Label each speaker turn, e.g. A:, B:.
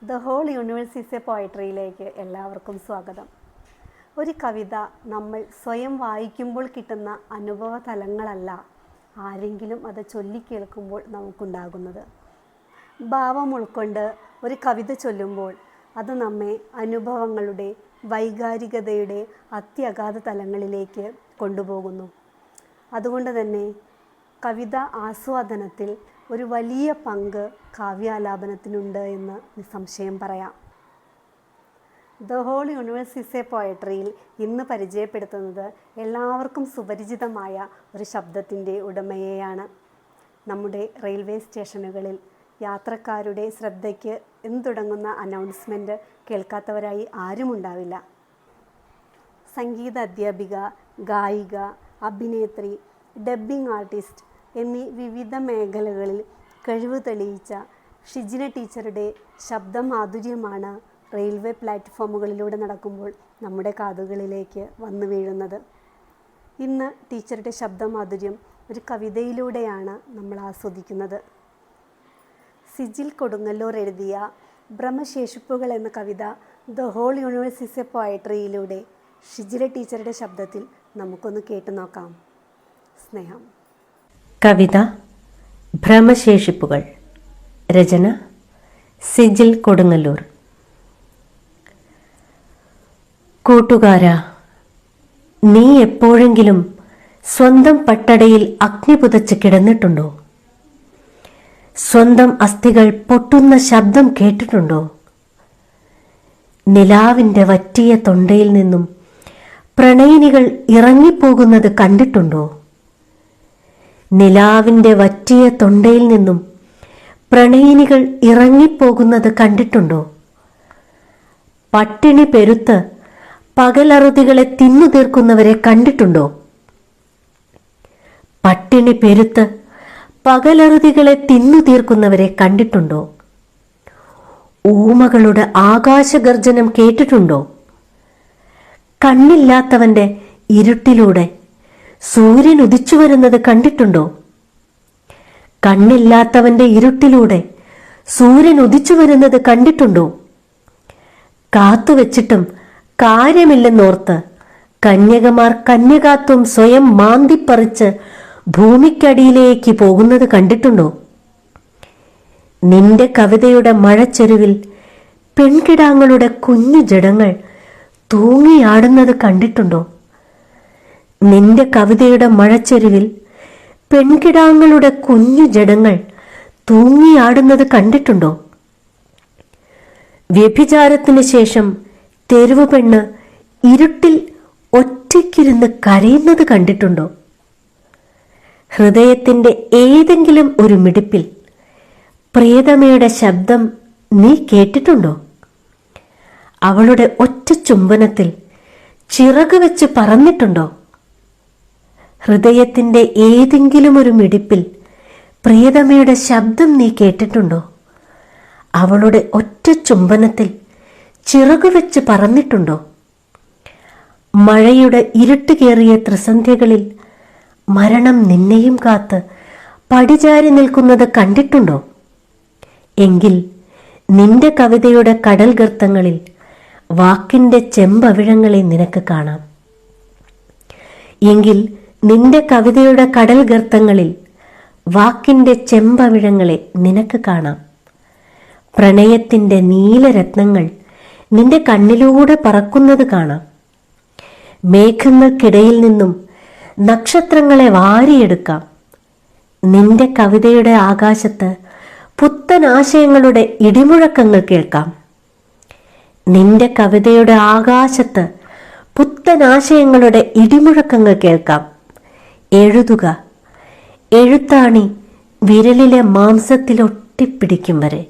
A: The whole universe is a പോയട്രിയിലേക്ക് എല്ലാവർക്കും സ്വാഗതം. ഒരു കവിത നമ്മൾ സ്വയം വായിക്കുമ്പോൾ കിട്ടുന്ന അനുഭവ തലങ്ങളല്ല, ആരെങ്കിലും അത് ചൊല്ലിക്കേൾക്കുമ്പോൾ നമുക്കുണ്ടാകുന്നത്. ഭാവം ഉൾക്കൊണ്ട് ഒരു കവിത ചൊല്ലുമ്പോൾ അത് നമ്മെ അനുഭവങ്ങളുടെ വൈകാരികതയുടെ അത്യഗാധ തലങ്ങളിലേക്ക് കൊണ്ടുപോകുന്നു. അതുകൊണ്ട് തന്നെ കവിത ആസ്വാദനത്തിൽ ഒരു വലിയ പങ്ക് കാവ്യാലാപനത്തിനുണ്ട് എന്ന് നിസ്സംശയം പറയാം. The whole universe is a പോയട്രിയിൽ ഇന്ന് പരിചയപ്പെടുത്തുന്നത് എല്ലാവർക്കും സുപരിചിതമായ ഒരു ശബ്ദത്തിൻ്റെ ഉടമയെയാണ്. നമ്മുടെ റെയിൽവേ സ്റ്റേഷനുകളിൽ യാത്രക്കാരുടെ ശ്രദ്ധയ്ക്ക് എന്ന് തുടങ്ങുന്ന അനൗൺസ്മെൻറ്റ് കേൾക്കാത്തവരായി ആരുമുണ്ടാവില്ല. സംഗീത അധ്യാപിക, ഗായിക, അഭിനേത്രി, ഡബ്ബിംഗ് ആർട്ടിസ്റ്റ് എന്നീ വിവിധ മേഖലകളിൽ കഴിവ് തെളിയിച്ച ഷിജിന ടീച്ചറുടെ ശബ്ദമാധുര്യമാണ് റെയിൽവേ പ്ലാറ്റ്ഫോമുകളിലൂടെ നടക്കുമ്പോൾ നമ്മുടെ കാതുകളിലേക്ക് വന്നു വീഴുന്നത്. ഇന്ന് ടീച്ചറുടെ ശബ്ദമാധുര്യം ഒരു കവിതയിലൂടെയാണ് നമ്മൾ ആസ്വദിക്കുന്നത്. സിജിൽ കൊടുങ്ങല്ലൂർ എഴുതിയ ഭ്രമശേഷിപ്പുകൾ എന്ന കവിത the whole universe is a പോയട്രിയിലൂടെ ഷിജില ടീച്ചറുടെ ശബ്ദത്തിൽ നമുക്കൊന്ന് കേട്ടു നോക്കാം. സ്നേഹം.
B: കവിത ഭ്രമശേഷിപ്പുകൾ. രചന സിജിൽ കൊടുങ്ങല്ലൂർ. കൂട്ടുകാരാ, നീ എപ്പോഴെങ്കിലും സ്വന്തം പട്ടടയിൽ അഗ്നി പുതച്ച് കിടന്നിട്ടുണ്ടോ? സ്വന്തം അസ്ഥികൾ പൊട്ടുന്ന ശബ്ദം കേട്ടിട്ടുണ്ടോ? നിലാവിൻ്റെ വറ്റിയ തൊണ്ടയിൽ നിന്നും പ്രണയിനികൾ ഇറങ്ങിപ്പോകുന്നത് കണ്ടിട്ടുണ്ടോ? നിലാവിൻ്റെ വറ്റിയ തൊണ്ടയിൽ നിന്നും പ്രണയിനികൾ ഇറങ്ങിപ്പോകുന്നത് കണ്ടിട്ടുണ്ടോ? പട്ടിണി പെരുത്ത് പകലറുതികളെ തിന്നു തീർക്കുന്നവരെ കണ്ടിട്ടുണ്ടോ? പട്ടിണി പെരുത്ത് പകലറുതികളെ തിന്നു തീർക്കുന്നവരെ കണ്ടിട്ടുണ്ടോ? ഊമകളുടെ ആകാശഗർജനം കേട്ടിട്ടുണ്ടോ? കണ്ണില്ലാത്തവന്റെ ഇരുട്ടിലൂടെ സൂര്യൻ ഉദിച്ചു വരുന്നത് കണ്ടിട്ടുണ്ടോ? കണ്ണില്ലാത്തവന്റെ ഇരുട്ടിലൂടെ സൂര്യൻ ഉദിച്ചു വരുന്നത് കണ്ടിട്ടുണ്ടോ? കാത്തുവെച്ചിട്ടും കാര്യമില്ലെന്നോർത്ത് കന്യകമാർ കന്യകാത്വം സ്വയം മാന്തിപ്പറിച്ച് ഭൂമിക്കടിയിലേക്ക് പോകുന്നത് കണ്ടിട്ടുണ്ടോ? നിന്റെ കവിതയുടെ മഴച്ചെരുവിൽ പെൺകിടാങ്ങളുടെ കുഞ്ഞു ജഡങ്ങൾ തൂങ്ങിയാടുന്നത് കണ്ടിട്ടുണ്ടോ? നിന്റെ കവിതയുടെ മഴച്ചെരുവിൽ പെൺകിടാങ്ങളുടെ കുഞ്ഞു ജഡങ്ങൾ തൂങ്ങിയാടുന്നത് കണ്ടിട്ടുണ്ടോ? വ്യഭിചാരത്തിന് ശേഷം തെരുവ് പെണ്ണ് ഇരുട്ടിൽ ഒറ്റയ്ക്കിരുന്ന് കരയുന്നത് കണ്ടിട്ടുണ്ടോ? ഹൃദയത്തിൻ്റെ ഏതെങ്കിലും ഒരു മിടിപ്പിൽ പ്രിയതമയുടെ ശബ്ദം നീ കേട്ടിട്ടുണ്ടോ? അവളുടെ ഒറ്റ ചുംബനത്തിൽ ചിറക് വെച്ച് പറന്നിട്ടുണ്ടോ? ഹൃദയത്തിൻ്റെ ഏതെങ്കിലും ഒരു മിടിപ്പിൽ പ്രിയതമയുടെ ശബ്ദം നീ കേട്ടിട്ടുണ്ടോ? അവളുടെ ഒറ്റ ചുംബനത്തിൽ ചിറകു വെച്ച് പറന്നിട്ടുണ്ടോ? മഴയുടെ ഇരുട്ടുകേറിയ ത്രിസന്ധ്യകളിൽ മരണം നിന്നെയും കാത്ത് പടിചാരി നിൽക്കുന്നത് കണ്ടിട്ടുണ്ടോ? എങ്കിൽ നിന്റെ കവിതയുടെ കടൽ ഗർത്തങ്ങളിൽ വാക്കിൻ്റെ ചെമ്പവിഴങ്ങളെ നിനക്ക് കാണാം. എങ്കിൽ നിന്റെ കവിതയുടെ കടൽ ഗർത്തങ്ങളിൽ വാക്കിൻ്റെ ചെമ്പവിഴങ്ങളെ നിനക്ക് കാണാം. പ്രണയത്തിൻ്റെ നീലരത്നങ്ങൾ നിന്റെ കണ്ണിലൂടെ പറക്കുന്നത് കാണാം. മേഘങ്ങൾക്കിടയിൽ നിന്നും നക്ഷത്രങ്ങളെ വാരിയെടുക്കാം. നിന്റെ കവിതയുടെ ആകാശത്ത് പുത്തൻ ആശയങ്ങളുടെ ഇടിമുഴക്കങ്ങൾ കേൾക്കാം. നിന്റെ കവിതയുടെ ആകാശത്ത് പുത്തൻ ആശയങ്ങളുടെ ഇടിമുഴക്കങ്ങൾ കേൾക്കാം. എഴുതുക, എഴുത്താണി വിരലിലെ മാംസത്തിൽ ഒട്ടിപ്പിടിക്കും വരെ.